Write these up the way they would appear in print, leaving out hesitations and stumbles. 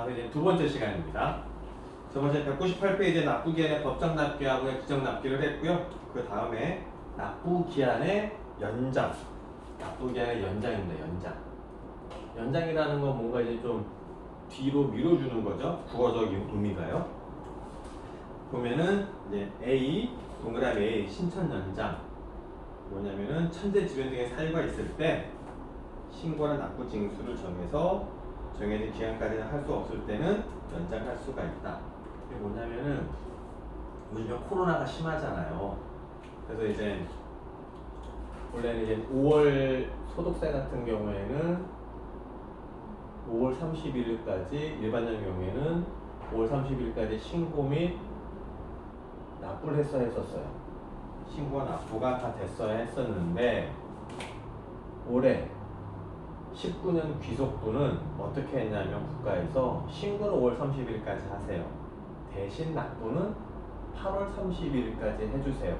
자, 이제 두 번째 시간입니다. 저번에 198페이지에 납부기한의 법정 납기하고 규정 납기를 했고요. 그 다음에 납부기한의 연장. 납부기한의 연장입니다. 연장. 연장이라는 건 뭔가 이제 좀 뒤로 밀어주는 거죠. 국어적인 의미가요. 보면은 이제 A, 동그라미 A, 신청 연장. 뭐냐면은 천재지변 등의 사유가 있을 때 신고나 납부 징수를 정해서 정해진 기간까지는 할 수 없을 때는 연장할 수가 있다. 이게 뭐냐면은 요즘 코로나가 심하잖아요. 그래서 이제 원래는 이제 5월 소득세 같은 경우에는 5월 31일까지, 일반적인 경우에는 5월 30일까지 신고 및 납부를 했어야 했었어요. 신고와 납부가 다 됐어야 했었는데 올해 19년 귀속분은 어떻게 했냐면 국가에서 신고는 5월 30일까지 하세요. 대신 납부는 8월 30일까지 해주세요.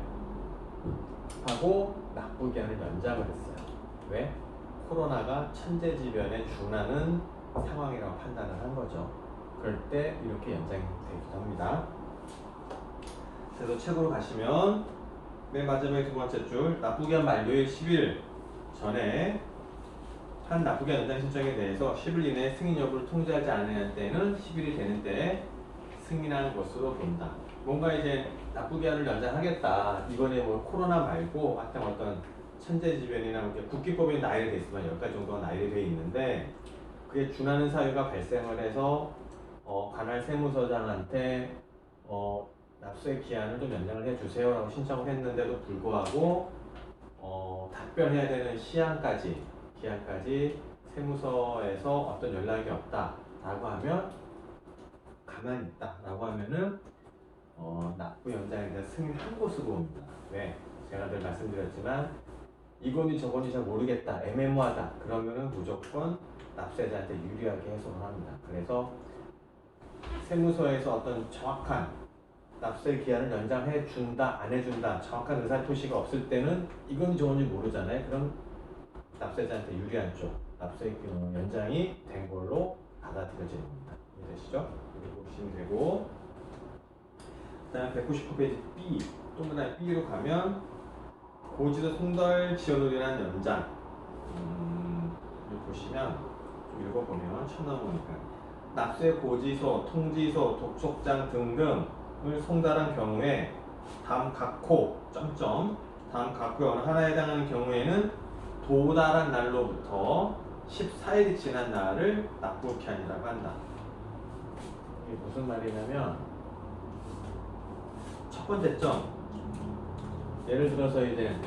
하고 납부기한을 연장을 했어요. 왜? 코로나가 천재지변에 준하는 상황이라고 판단을 한 거죠. 그럴 때 이렇게 연장이 되기도 합니다. 그래서 책으로 가시면 맨 마지막에 두 번째 줄, 납부기한 만료일 10일 전에 한 납부기한 연장 신청에 대해서 10일 이내에 승인 여부를 통지하지 않을 때는 10일이 되는 때에 승인한 것으로 본다. 뭔가 이제 납부기한을 연장하겠다. 이번에 뭐 코로나 말고 하여튼 어떤 천재지변이나 국기법에 나열이 돼 있으면 10가지 정도가 나열이 돼 있는데 그게 준하는 사유가 발생을 해서 관할 세무서장한테 납부의 기한을 좀 연장을 해주세요 라고 신청을 했는데도 불구하고 답변해야 되는 기한까지 세무서에서 어떤 연락이 없다 라고 하면 가만히 있다 라고 하면은 납부 연장에 대해서 승인한 것으로 봅니다. 왜? 제가 늘 말씀드렸지만 이건지 저건지 잘 모르겠다, 애매모하다 그러면은 무조건 납세자한테 유리하게 해석을 합니다. 그래서 세무서에서 어떤 정확한 납세 기한을 연장해 준다, 안 해준다 정확한 의사표시가 없을 때는 이건지 저건지 모르잖아요. 그럼 납세자한테 유리한 쪽 납세 연장이 된 걸로 받아들여지는 겁니다. 이해되시죠? 이렇게 보시면 되고, 그 다음에 199페이지 B, 동그라미 B로 가면 고지서 송달 지연으로 인한 연장. 여기 보시면 좀 읽어보면 처음 나오니까 납세 고지서, 통지서, 독촉장 등등을 송달한 경우에 다음 각호 다음 각호에 어느 하나에 해당하는 경우에는 도달한 날로부터 14일이 지난 날을 납부기한이라고 한다. 이게 무슨 말이냐면 첫 번째 점, 예를 들어서 이제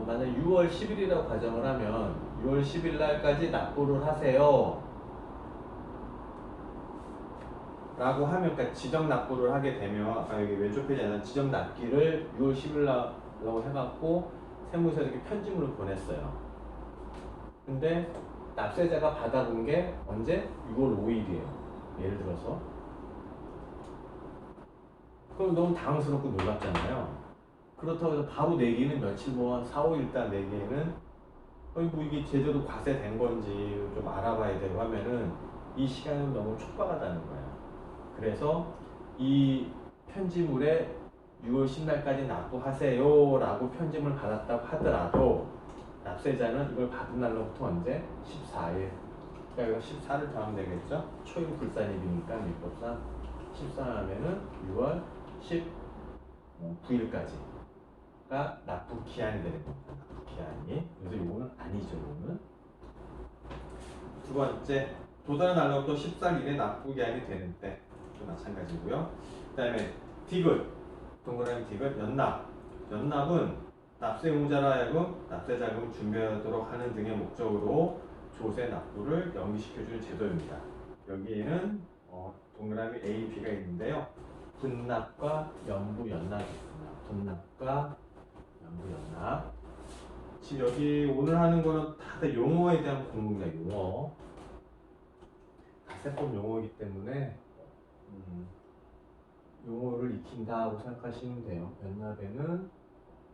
만약 6월 10일이라고 가정을 하면 6월 10일 날까지 납부를 하세요 라고 하면, 그러니까 지정 납부를 하게 되면 아까 여기 왼쪽 페이지에 지정 납기를 6월 10일 날라고 해갖고 세무서에 이렇게 편지문을 보냈어요. 근데 납세자가 받아본 게 언제? 6월 5일이에요. 예를 들어서. 그럼 너무 당황스럽고 놀랍잖아요. 그렇다고 해서 바로 내기는 며칠 뭐 4, 5일 있다 내기에는 뭐 이게 제대로 과세된 건지 좀 알아봐야 되고 하면은 이 시간은 너무 촉박하다는 거예요. 그래서 이 편지물에 6월 10일까지 납부하세요 라고 편지물을 받았다고 하더라도 납세자는 이걸 받은 날로부터 언제? 14일. 그러니까 이거 14를 더하면 되겠죠? 초임 불산일이니까 밀법상 14 하면은 6월 19일까지가 납부 기한이 되는 겁니다. 납부 기한이. 그래서 이거는 아니죠. 이거는. 두 번째, 도달한 날로부터 14일 이내 납부 기한이 되는 때. 또 마찬가지고요. 그 다음에 디귿, 동그라미 디귿, 연납은 납세 의무자로 하여금 납세 자금을 준비하도록 하는 등의 목적으로 조세 납부를 연기시켜주는 제도입니다. 여기에는 동그라미 A, B가 있는데요. 분납과 연부 연납이 있습니다. 분납과 연부 연납. 지금 여기 오늘 하는 거는 다들 용어에 대한 공부입니다. 용어. 가세법 용어이기 때문에 용어를 익힌다 하고 생각하시면 돼요. 연납에는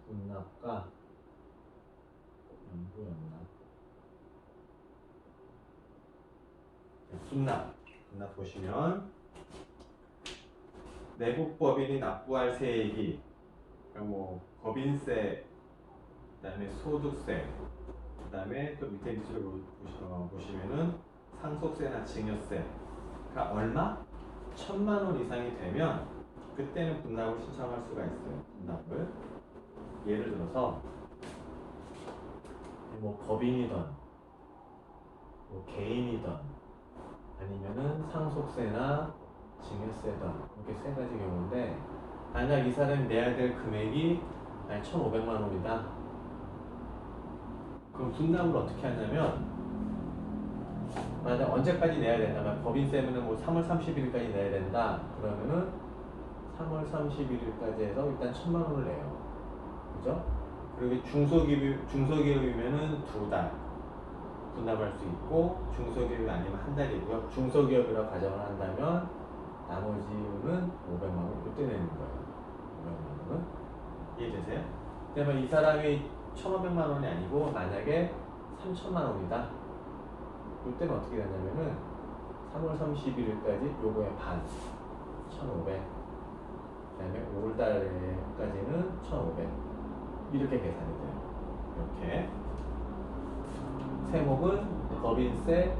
분납과 연부 연납. 분납 보시면 내국법인이 납부할 세액이 그러니까 뭐 법인세, 그다음에 소득세, 그다음에 또 밑에 밑으로 보시면은 상속세나 증여세가 얼마? 1,000만 원 이상이 되면 그때는 분납을 신청할 수가 있어요. 분납을 예를 들어서 뭐 법인이든 뭐 개인이든 아니면은 상속세나 증여세든 이렇게 세 가지 경우인데 만약 이 사람이 내야 될 금액이 1,500만 원이다. 그럼 분납을 어떻게 하냐면 만약 언제까지 내야 된다면 법인세는 뭐 3월 30일까지 내야 된다. 그러면은 3월 31일까지 해서 일단 1,000만 원을 내요. 그죠? 그리고 중소기업이면은 2달 분납할 수 있고 중소기업이 아니면 한 달이고요. 중소기업이라고 가정을 한다면 나머지는 500만 원 그때 내는 거예요. 500만 원은 이해되세요? 그러면 이 사람이 1,500만 원이 아니고 만약에 3,000만 원이다. 그때는 어떻게 되냐면은 3월 31일까지 요거의 반 1,500 그다음에 5월달까지는 1,500 이렇게 계산이 돼요. 이렇게 세목은 법인세,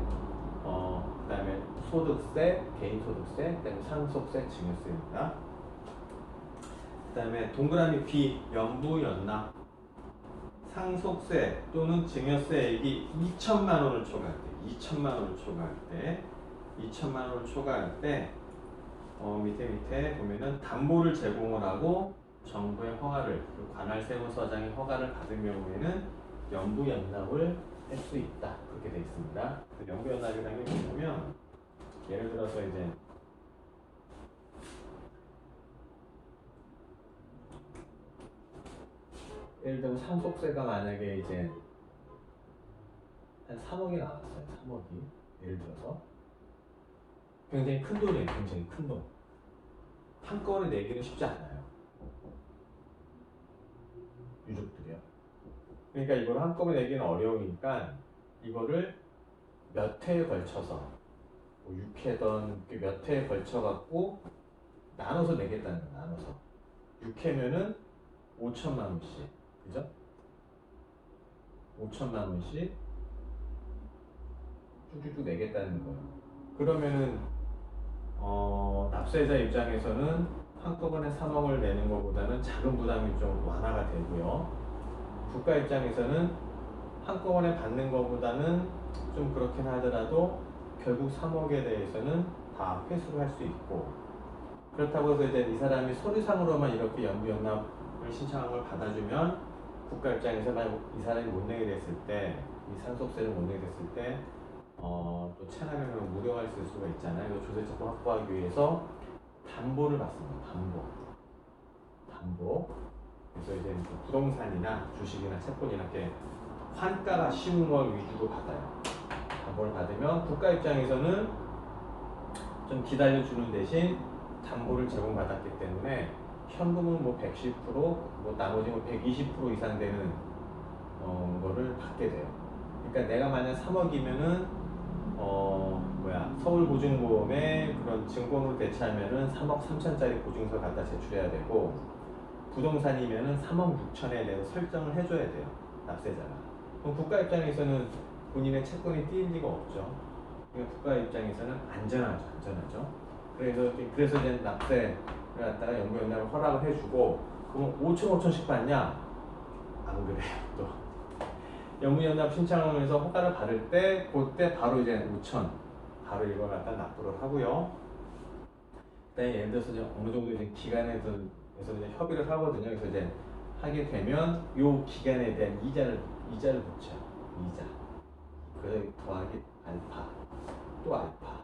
그다음에 소득세, 개인소득세, 그다음에 상속세, 증여세입니다. 그다음에 동그라미 B 연부 연납 상속세 또는 증여세액이 2천만 원을 초과할 때, 2천만 원을 초과할 때, 밑에 보면은 담보를 제공을 하고 정부의 허가를, 관할 세무서장의 허가를 받은 경우에는 연부연납을 할 수 있다. 그렇게 되어 있습니다. 연부연납이라는 게 뭐냐면 예를 들어서 이제 예를 들면 상속세가 만약에 이제 한 3억이 나왔어요. 3억이 예를 들어서 굉장히 큰 돈이에요. 굉장히 큰 돈. 한꺼번에 내기는 쉽지 않아요. 유족들이요. 그러니까 이걸 한꺼번에 내기는 어려우니까 이거를 몇 회에 걸쳐서 뭐 6회든 몇 회에 걸쳐 갖고 나눠서 내겠다는 거예요. 나눠서 6회면은 5천만 원씩, 그죠? 5천만 원씩 쭉쭉쭉 내겠다는 거예요. 그러면은 납세자 입장에서는 한꺼번에 3억을 내는 것보다는 작은 부담이 좀 완화가 되고요. 국가 입장에서는 한꺼번에 받는 것보다는 좀 그렇긴 하더라도 결국 3억에 대해서는 다 회수를 할 수 있고, 그렇다고 해서 이제 이 사람이 서류상으로만 이렇게 연부연납을 신청한 걸 받아주면 국가 입장에서 만약 이 사람이 못 내게 됐을 때, 이 상속세를 못 내게 됐을 때 또 체납형으로 무효가 있을 수가 있잖아요. 조세처분 확보하기 위해서 담보를 받습니다. 담보. 그래서 이제 부동산이나 주식이나 채권이나 이렇게 환가가 쉬운 걸 위주로 받아요. 담보를 받으면 국가 입장에서는 좀 기다려주는 대신 담보를 제공받았기 때문에 현금은 뭐 110%, 뭐 나머지 뭐 120% 이상 되는 거를 받게 돼요. 그러니까 내가 만약 3억이면은 서울보증보험에 그런 증권으로 대체하면은 3억 3천짜리 보증서 갖다 제출해야 되고, 부동산이면은 3억 6천에 대해서 설정을 해줘야 돼요. 납세자가. 그럼 국가 입장에서는 본인의 채권이 띄일 리가 없죠. 그러니까 국가 입장에서는 안전하죠. 그래서 이제 납세를 갖다가 연부연납을 허락을 해주고, 그럼 5천씩 받냐? 안 그래요. 또 연부연납 신청을 해서 허가를 받을 때 그때 바로 이제 5천 바로 이걸 갖다 납부를 하고요. 그다음에 예를 들어서 이제 어느 정도 이제 기간에서 이제 협의를 하거든요. 그래서 이제 하게 되면 요 기간에 대한 이자를 붙여요. 이자. 그래서 더하기 알파 또 알파.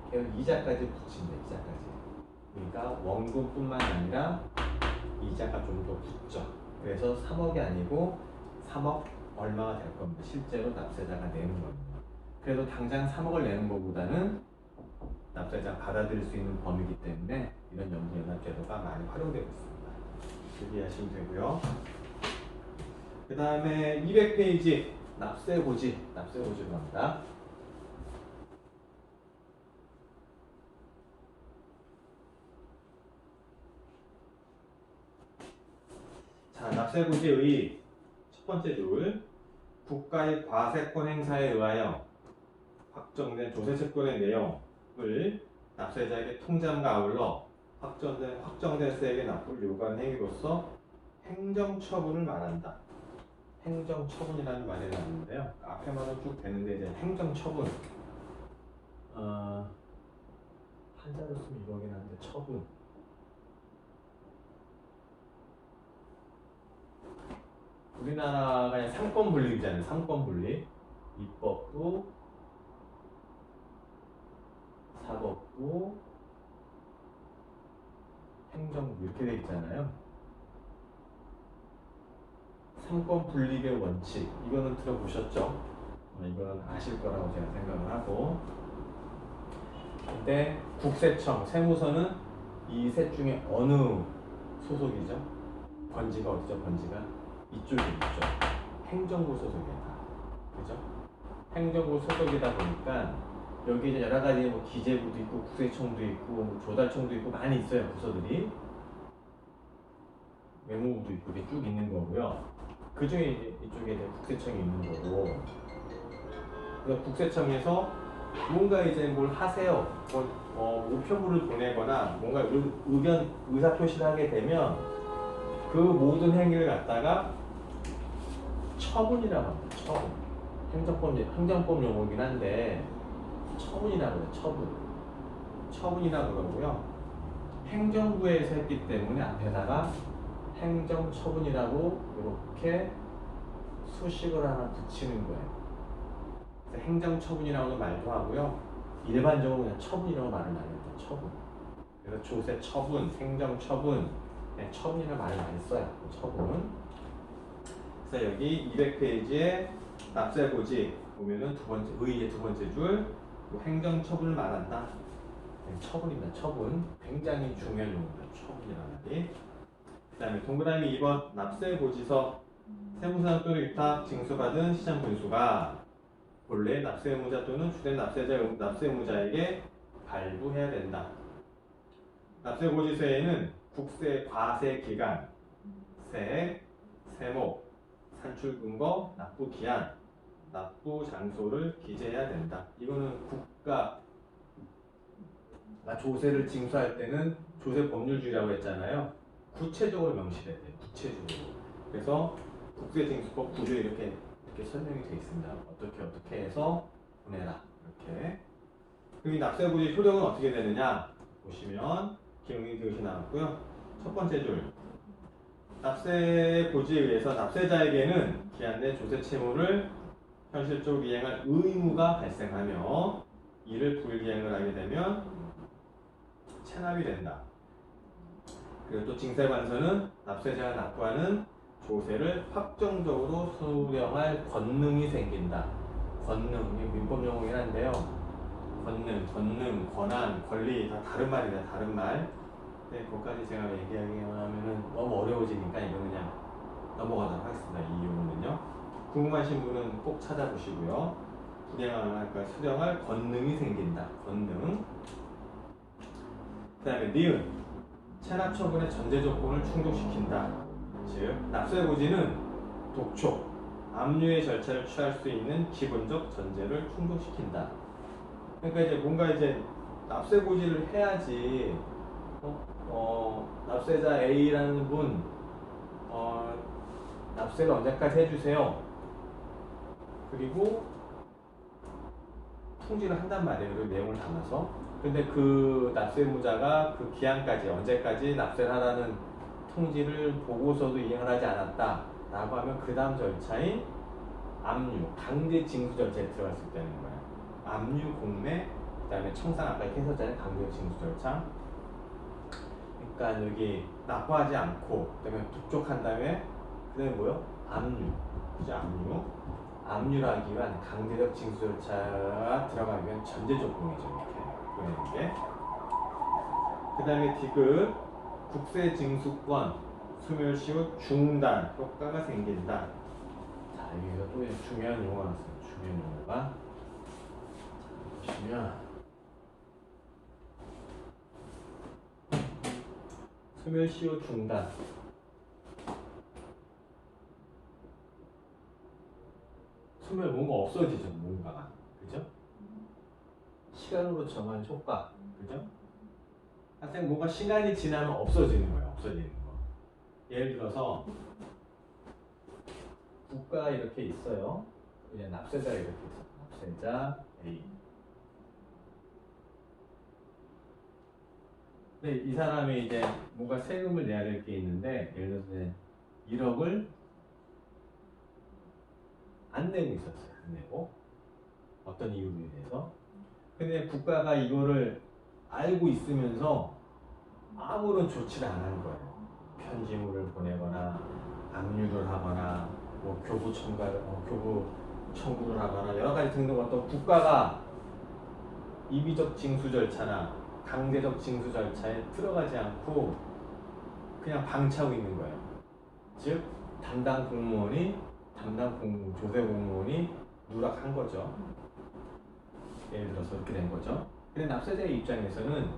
그래서 이자까지 붙입니다. 이자까지. 그러니까 원금뿐만 아니라 이자가 좀 더 붙죠. 그래서 3억이 아니고 3억 얼마가 될 겁니다. 실제로 납세자가 내는 겁니다. 그래도 당장 3억을 내는 것보다는 납세자가 받아들일 수 있는 범위이기 때문에 이런 연부연납제도가 많이 활용되고 있습니다. 주의하시면 되고요. 그 다음에 200페이지 납세고지로 갑니다. 자, 납세고지의 의의 첫 번째 줄. 국가의 과세권 행사에 의하여 확정된 조세채권의 내용을 납세자에게 통지함과 아울러 확정된 세액의 납부를 요구하는 행위로서 행정처분을 말한다. 행정처분이라는 말이 나오는데요. 앞에만은 쭉 되는데 이제 행정처분. 한자로 쓰면 이거긴 한데 처분. 우리나라가 그냥 상권 분립이잖아요. 상권 분립. 입법부, 사법부, 행정부 이렇게 돼 있잖아요. 상권 분립의 원칙. 이거는 들어보셨죠? 이거는 아실 거라고 제가 생각을 하고. 근데 국세청, 세무서는 이 셋 중에 어느 소속이죠? 번지가 어디죠? 번지가 이쪽이 있죠. 행정부 소속이다. 그죠? 행정부 소속이다 보니까 여기 이제 여러 가지 뭐 기재부도 있고 국세청도 있고 뭐 조달청도 있고 많이 있어요. 부서들이. 외무부도 있고 이렇게 쭉 있는 거고요. 그 중에 이제 이쪽에 이제 국세청이 있는 거고. 그래서 국세청에서 뭔가 이제 뭘 하세요. 우편물을 보내거나 뭔가 의사 표시를 하게 되면 그 모든 행위를 갖다가 처분이라고 합니다. 처분. 행정법 용어긴 한데 처분이라고 해요. 처분이라고 그러고요. 행정부에서 했기 때문에 앞에다가 행정처분이라고 이렇게 수식을 하나 붙이는 거예요. 그래서 행정처분이라고는 말도 하고요. 일반적으로 그냥 처분이라고 말을 많이 해요. 처분. 그래서 조세 처분, 행정처분, 그냥 처분이라고 말을 많이 써요. 처분. 그래서 여기 200페이지에 납세고지 보면은 의의의 두 번째 줄 행정처분을 말한다. 처분입니다. 처분. 굉장히 중요한 용어입니다. 처분이라는 말이. 그 다음에 동그라미 2번 납세고지서 세무상 또는 위탁 징수받은 시장분수가 본래 납세의무자 또는 주된 납세의무자에게 발부해야 된다. 납세고지서에는 국세 과세 기간, 세액, 세목, 산출 근거, 납부 기한, 납부 장소를 기재해야 된다. 이거는 국가가 조세를 징수할 때는 조세 법률주의라고 했잖아요. 구체적으로 명시돼야 돼요. 구체적으로. 그래서 국세징수법 9조에 이렇게 설명이 되어 있습니다. 어떻게 해서 보내라. 이렇게. 그럼 이 납세고지 효력은 어떻게 되느냐? 보시면 기록이 그것이 나왔고요. 첫 번째 줄. 납세고지에 의해서 납세자에게는 기한 내 조세 채무를 현실적으로 이행할 의무가 발생하며 이를 불이행을 하게 되면 체납이 된다. 그리고 또 징세관서는 납세자가 납부하는 조세를 확정적으로 수령할 권능이 생긴다. 권능, 이 민법 용어긴 한데요. 권능, 권한, 권리 다 다른 말입니다. 다른 말. 네, 그것까지 제가 얘기하면 너무 어려워지니까 이거 그냥 넘어가도록 하겠습니다. 이 용어는요. 궁금하신 분은 꼭 찾아보시고요. 수령할 권능이 생긴다. 권능. 그 다음에 니은 체납 처분의 전제 조건을 충족시킨다. 즉 납세고지는 독촉, 압류의 절차를 취할 수 있는 기본적 전제를 충족시킨다. 그러니까 이제 뭔가 이제 납세고지를 해야지 납세자 A라는 분 납세를 언제까지 해주세요. 그리고 통지를 한단 말이에요. 그 내용을 담아서. 근데 그 납세의무자가 그 기한까지 언제까지 납세를 하라는 통지를 보고서도 이행을 하지 않았다 라고 하면 그 다음 절차인 압류, 강제 징수 절차에 들어갈 수 있다는 거예요. 압류, 공매, 그 다음에 청산, 아까 이렇게 했었잖아요. 강제 징수 절차. 그러니까 여기 납부하지 않고 그 다음에 독촉한 다음에 그 다음에 뭐요? 압류. 그죠? 압류를 하기 위한 강제적 징수 절차가 들어가기 위한 전제 조건이죠. 이렇게 보내는 게. 그 다음에 디귿 국세징수권 소멸시 후 중단 효과가 생긴다. 자, 여기서 또 중요한 용어가 나왔어요. 중요한 용어가 보시면 소멸시 후 중단. 소멸 뭔가 없어지죠. 뭔가가. 그죠? 시간으로 정한 효과. 그죠? 하여튼 뭔가 시간이 지나면 없어지는 거예요. 없어지는 거. 예를 들어서 국가가 이렇게 있어요. 그냥 납세자가 이렇게 있어요. 납세자 A. 근데 이 사람이 이제 뭔가 세금을 내야 될 게 있는데 예를 들어서 1억을 안 내고 있었어요. 안 내고 어떤 이유로 인해서. 근데 국가가 이거를 알고 있으면서 아무런 조치를 안 하는 거예요. 편지물을 보내거나 압류를 하거나 뭐 교부 청구를 하거나 여러 가지 등등 어떤 국가가 임의적 징수 절차나 강제적 징수 절차에 들어가지 않고 그냥 방치하고 있는 거예요. 즉 조세 공무원이 누락한 거죠. 예를 들어서 이렇게 된 거죠. 근데 납세자의 입장에서는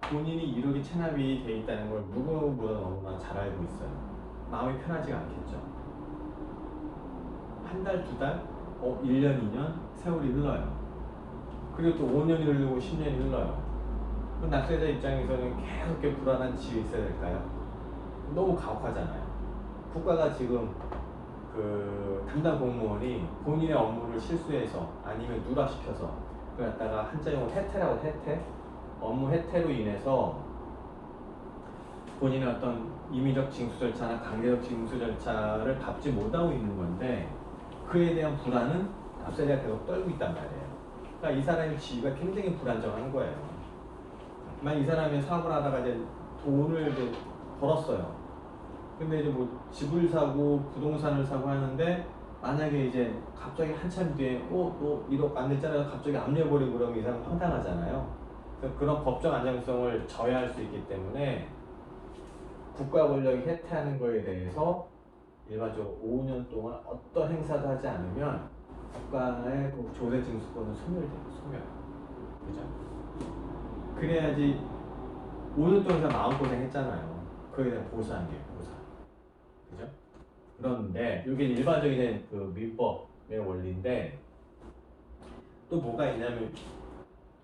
본인이 1억이 체납이 돼 있다는 걸 누구보다 너무나 잘 알고 있어요. 마음이 편하지가 않겠죠. 한 달, 두 달, 1년, 2년 세월이 흘러요. 그리고 또 5년이 흐르고 10년이 흘러요. 그럼 납세자 입장에서는 계속 이렇게 불안한 지위에 있어야 될까요? 너무 가혹하잖아요. 국가가 지금 그 담당 공무원이 본인의 업무를 실수해서 아니면 누락시켜서 그걸 갖다가 한자용어 해태라고 해태? 업무 해태로 인해서 본인의 어떤 임의적 징수 절차나 강제적 징수 절차를 밟지 못하고 있는 건데 그에 대한 불안은 납세자가 계속 떨고 있단 말이에요. 그러니까 이 사람의 지위가 굉장히 불안정한 거예요. 만약 이 사람이 사업을 하다가 이제 돈을 이제 벌었어요. 근데 이제 뭐 집을 사고 부동산을 사고 하는데 만약에 이제 갑자기 한참 뒤에 너 1억 안 냈잖아요. 갑자기 압류해버리고 그러면 이 사람 황당하잖아요. 그래서 그런 법적 안정성을 저해할 수 있기 때문에 국가 권력이 해태하는 거에 대해서 일반적으로 5년 동안 어떤 행사도 하지 않으면 국가의 그 조세 징수권은 소멸돼요. 소멸. 그죠? 그래야지 5년 동안 마음고생 했잖아요. 그에 대한 보상한 게 보상. 그죠? 그런데 이게 일반적인 그 민법의 원리인데 또 뭐가 있냐면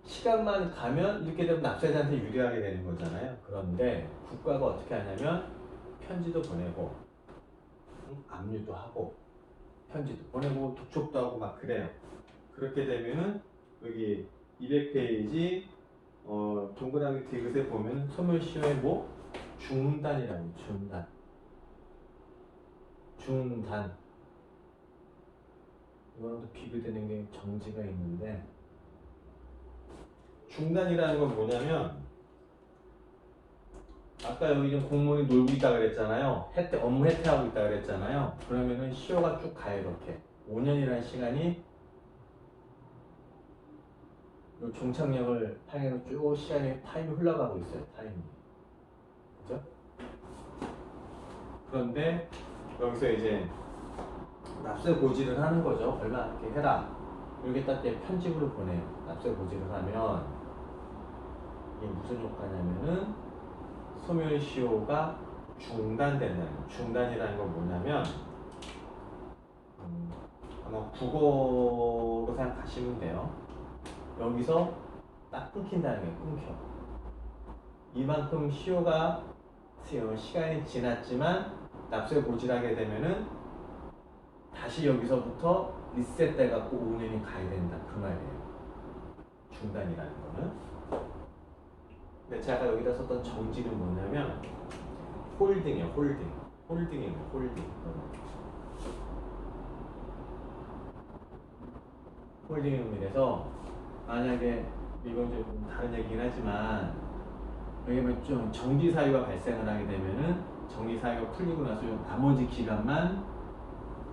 시간만 가면 이렇게 되면 납세자한테 유리하게 되는 거잖아요. 그런데 국가가 어떻게 하냐면 편지도 보내고 압류도 하고 편지도 보내고 독촉도 하고 막 그래요. 그렇게 되면은 여기 200페이지 동그라미 디귿에 보면 소멸시효의 뭐 중단이라고 중단 이거랑 또 비교되는 게 정지가 있는데 중단이라는 건 뭐냐면 아까 여기 좀 공무원이 놀고 있다 그랬잖아요. 업무 해태하고 있다 그랬잖아요. 그러면은 시효가 쭉 가요. 이렇게 5년이라는 시간이 요 종착역을 향해서 쭉 타임이 흘러가고 있어요. 타임이. 그죠? 그런데 여기서 이제 납세 고지를 하는 거죠. 얼마 이렇게 해라. 이렇게 딱 편집으로 보내요. 납세 고지를 하면 이게 무슨 효과냐면은 소멸시효가 중단된다는 거예요. 중단이라는 건 뭐냐면 아마 국어로 생각하시면 돼요. 여기서 딱 끊긴다는 거예요. 끊겨. 이만큼 시효가 시간이 지났지만 납세 고지를 하게 되면은 다시 여기서부터 리셋돼 갖고 5년이 가야 된다. 그 말이에요. 중단이라는 거는. 근데 제가 여기다 썼던 정지는 뭐냐면 홀딩이에요. 홀딩이에요. 홀딩의 의미에서 만약에 이건 좀 다른 얘기긴 하지만 여기 좀 정지 사유가 발생을 하게 되면은 정지 사유가 풀리고 나서 나머지 기간만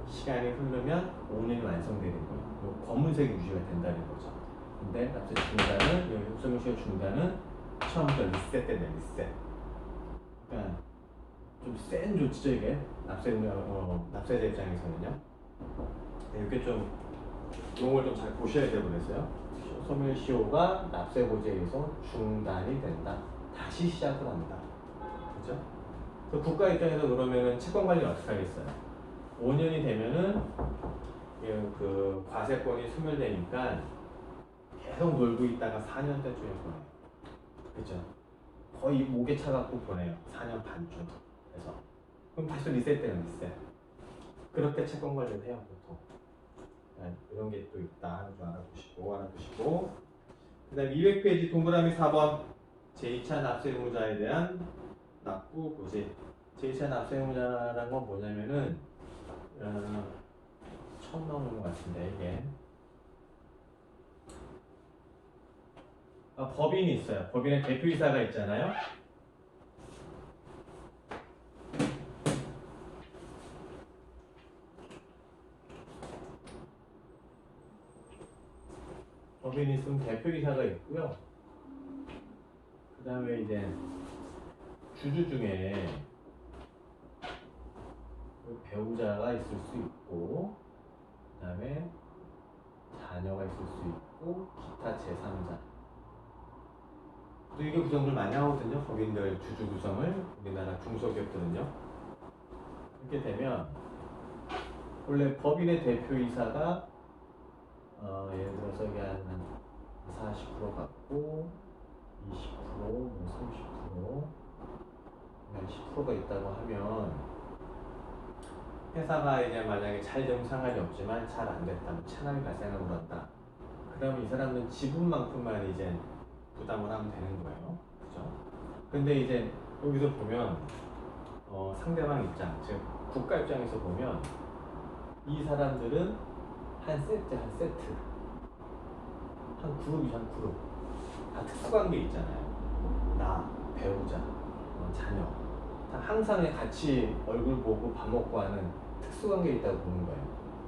시간이 흐르면 5년이 완성되는 거예요. 검은색이 유지가 된다는 거죠. 근데 납세 중단은 여기 소멸시효 중단은 처음부터 리셋된다. 리셋. 그러니까 좀 센 조치죠 이게 납세자 입장에서는요. 이렇게 좀 용어를 좀 잘 보셔야 돼 버렸어요. 소멸시효가 납세 고지에 의해서 중단이 된다. 다시 시작을 합니다. 그죠? 그래서 국가 입장에서 그러면은 채권 관리를 어떻게 하겠어요? 5년이 되면은 그 과세권이 소멸되니까 계속 놀고 있다가 4년째쯤에 보내요. 그죠? 거의 목에 차갖고 보내요. 4년 반쯤. 그래서 그럼 다시 리셋되는 리셋. 그렇게 채권 관리를 해요 보통. 이런 게 또 있다 하는 줄 알아두시고 그 다음에 200페이지 동그라미 4번 제2차 납세 의무자에 대한 납부 고지. 제2차 납세 의무자란 건 뭐냐면은 처음 나오는 것 같은데 이게 법인이 있어요. 법인의 대표이사가 있잖아요. 법인이 있으면 대표이사가 있고요. 그 다음에 이제 주주 중에 배우자가 있을 수 있고, 그 다음에 자녀가 있을 수 있고, 기타 제3자. 또 이게 구성을 많이 하거든요. 법인들 주주 구성을 우리나라 중소기업들은요. 이렇게 되면 원래 법인의 대표이사가 예를 들어서 이게 한 40% 갖고 20%, 뭐 30%, 10%가 있다고 하면 회사가 이제 만약에 잘 되면 상관이 없지만 잘 안 됐다, 뭐 체납이 발생을 그런다. 그러면 이 사람은 지분만큼만 이제 부담을 하면 되는 거예요. 그죠? 근데 이제 여기서 보면 상대방 입장, 즉 국가 입장에서 보면 이 사람들은 한 세트, 한 그룹이죠, 한 그룹. 다 특수관계 있잖아요. 나, 배우자, 자녀. 다 항상 같이 얼굴 보고 밥 먹고 하는 특수관계에 있다고 보는 거예요.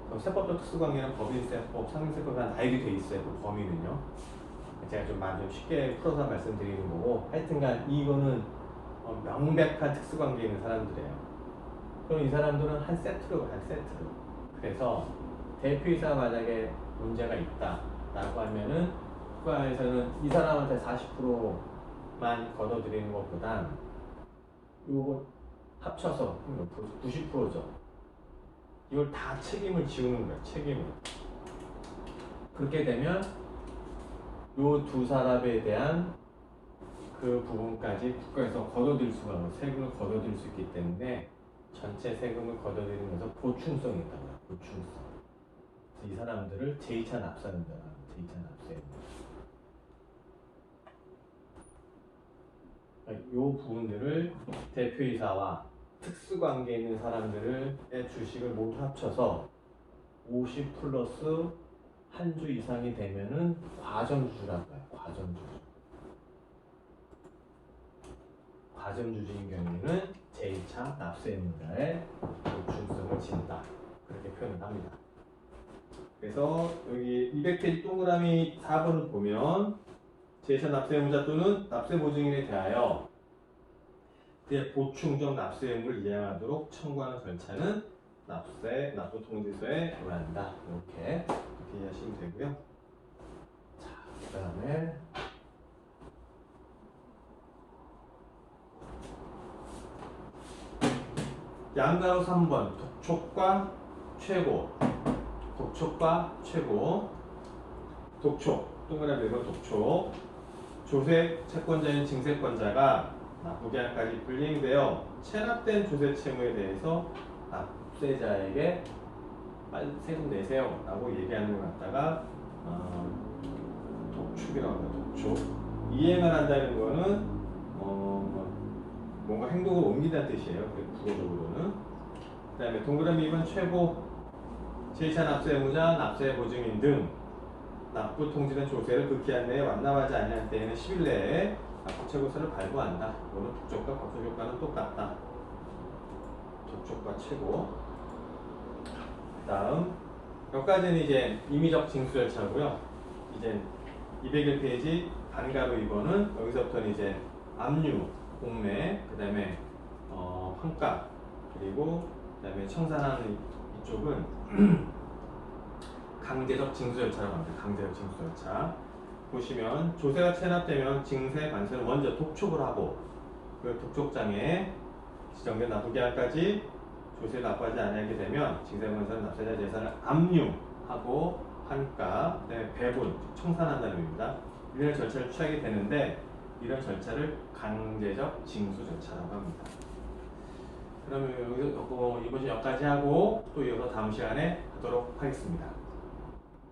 그럼 세법적 특수관계는 법인세법, 상민세법 다 얘기 돼 있어요. 그 범위는요. 제가 좀 쉽게 풀어서 말씀드리는 거고, 하여튼간 이거는 명백한 특수관계에 있는 사람들이에요. 그럼 이 사람들은 한 세트로. 그래서 대표이사가 만약에 문제가 있다라고 하면은 국가에서는 이 사람한테 40%만 걷어들이는 것보다 요거 합쳐서 90%죠. 이걸 다 책임을 지우는 거예요. 책임을. 그렇게 되면 요 두 사람에 대한 그 부분까지 국가에서 걷어들일 수가 세금을 걷어들일 수 있기 때문에 전체 세금을 걷어들이면서 보충성이 있다고요. 보충성. 이 사람들을 제2차 납세입니다. 제2차 납세. 이 부분들을 대표이사와 특수관계에 있는 사람들의 주식을 모두 합쳐서 50 플러스 한 주 이상이 되면은 과점주주라고 해요. 과점주주인 경우에는 제2차 납세의무자의 보충성을 진다. 그렇게 표현을 합니다. 그래서 여기 200페이지 동그라미 4번을 보면 제2차 납세의무자 또는 납세보증인에 대하여 그의 보충적 납세의무를 이행하도록 청구하는 절차는 납부통지서에 올한다. 이렇게 이해하시면 되고요. 자, 그 다음에 양가로 3번 독촉과 최고. 독촉 동그라미 1번 독촉. 조세 채권자인 징세권자가 납부기한까지 불이행되어 체납된 조세 채무에 대해서 납세자에게 빨리 세금 내세요 라고 얘기하는 걸 갖다가 독촉이라고 합니다. 독촉. 이행을 한다는 거는 뭔가 행동을 옮긴다는 뜻이에요. 국어적으로는. 그 다음에 동그라미 2번 최고. 제2차 납세의무자, 납세보증인 등 납부 통지된 조세를 그 기한 내에 완납하지 아니할 때에는 10일 내에 납부 최고세를 발부한다. 이거는 독촉과 법적효과는 똑같다. 독촉과 최고. 그 다음 여기까지는 이제 임의적 징수 절차고요. 이제 201페이지 반가로 2번은 여기서부터는 이제 압류, 공매, 그 다음에 환가, 그리고 그 다음에 청산하는 이쪽은 강제적 징수 절차라고 합니다. 강제적 징수 절차. 보시면 조세가 체납되면 징세 관세는 먼저 독촉을 하고 그 독촉장에 지정된 납부기한까지 조세 납부하지 않게 되면 징세공사는 납세자 재산을 압류하고 환가, 그다음에 배분, 청산한다는 의미입니다. 이런 절차를 취하게 되는데 이런 절차를 강제적 징수 절차라고 합니다. 그러면 여기서 이번 시간 여기까지 하고 또 이어서 다음 시간에 하도록 하겠습니다.